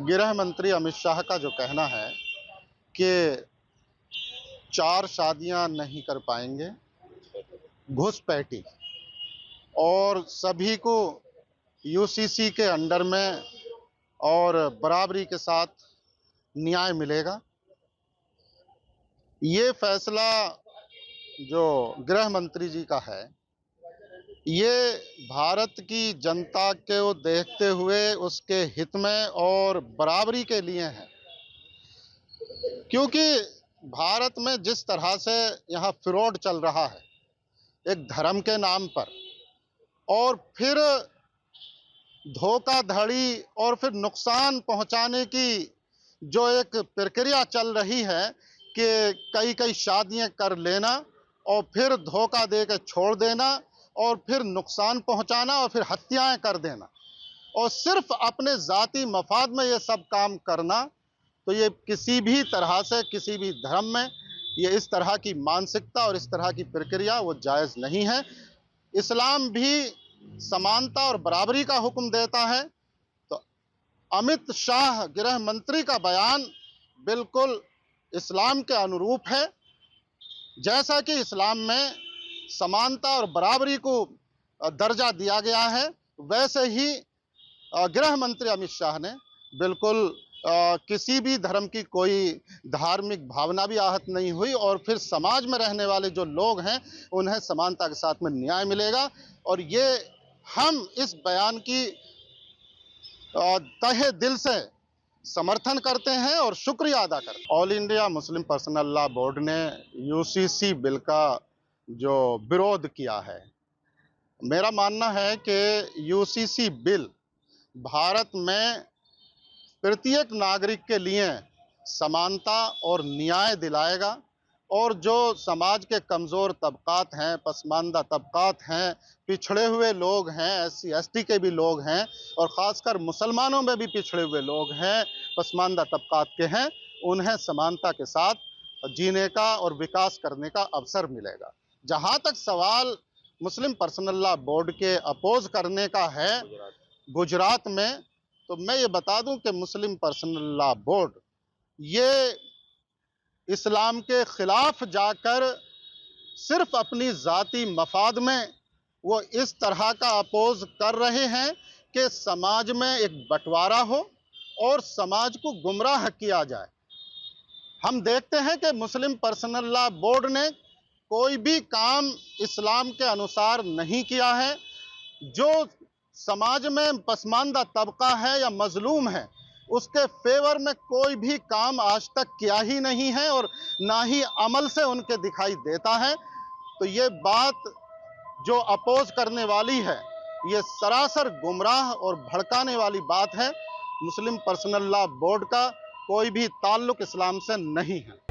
गृह मंत्री अमित शाह का जो कहना है कि 4 शादियां नहीं कर पाएंगे, घुसपैठी और सभी को यूसीसी के अंडर में और बराबरी के साथ न्याय मिलेगा। ये फैसला जो गृह मंत्री जी का है, ये भारत की जनता को देखते हुए उसके हित में और बराबरी के लिए है, क्योंकि भारत में जिस तरह से यहाँ फ्रॉड चल रहा है एक धर्म के नाम पर, और फिर धोखाधड़ी और फिर नुकसान पहुंचाने की जो एक प्रक्रिया चल रही है कि कई कई शादियां कर लेना और फिर धोखा दे के छोड़ देना और फिर नुकसान पहुंचाना और फिर हत्याएं कर देना और सिर्फ अपने जाती मफाद में ये सब काम करना, तो ये किसी भी तरह से किसी भी धर्म में ये इस तरह की मानसिकता और इस तरह की प्रक्रिया वो जायज़ नहीं है। इस्लाम भी समानता और बराबरी का हुक्म देता है। तो अमित शाह गृह मंत्री का बयान बिल्कुल इस्लाम के अनुरूप है। जैसा कि इस्लाम में समानता और बराबरी को दर्जा दिया गया है, वैसे ही गृह मंत्री अमित शाह ने बिल्कुल किसी भी धर्म की कोई धार्मिक भावना भी आहत नहीं हुई और फिर समाज में रहने वाले जो लोग हैं उन्हें समानता के साथ में न्याय मिलेगा। और ये हम इस बयान की तहे दिल से समर्थन करते हैं और शुक्रिया अदा करते हैं। All India Muslim personal law board ने यूसीसी बिल का जो विरोध किया है, मेरा मानना है कि यूसीसी बिल भारत में प्रत्येक नागरिक के लिए समानता और न्याय दिलाएगा और जो समाज के कमज़ोर तबकात हैं, पसमानदा तबकात हैं, पिछड़े हुए लोग हैं, एससी एसटी के भी लोग हैं और ख़ासकर मुसलमानों में भी पिछड़े हुए लोग हैं, पसमानदा तबकात के हैं, उन्हें समानता के साथ जीने का और विकास करने का अवसर मिलेगा। जहाँ तक सवाल मुस्लिम पर्सनल लॉ बोर्ड के अपोज करने का है गुजरात में, तो मैं ये बता दूं कि मुस्लिम पर्सनल लॉ बोर्ड ये इस्लाम के खिलाफ जाकर सिर्फ अपनी ज़ाती मफाद में वो इस तरह का अपोज कर रहे हैं कि समाज में एक बंटवारा हो और समाज को गुमराह किया जाए। हम देखते हैं कि मुस्लिम पर्सनल लॉ बोर्ड ने कोई भी काम इस्लाम के अनुसार नहीं किया है। जो समाज में पसमानदा तबका है या मजलूम है उसके फेवर में कोई भी काम आज तक किया ही नहीं है और ना ही अमल से उनके दिखाई देता है। तो ये बात जो अपोज करने वाली है ये सरासर गुमराह और भड़काने वाली बात है। मुस्लिम पर्सनल लॉ बोर्ड का कोई भी ताल्लुक इस्लाम से नहीं है।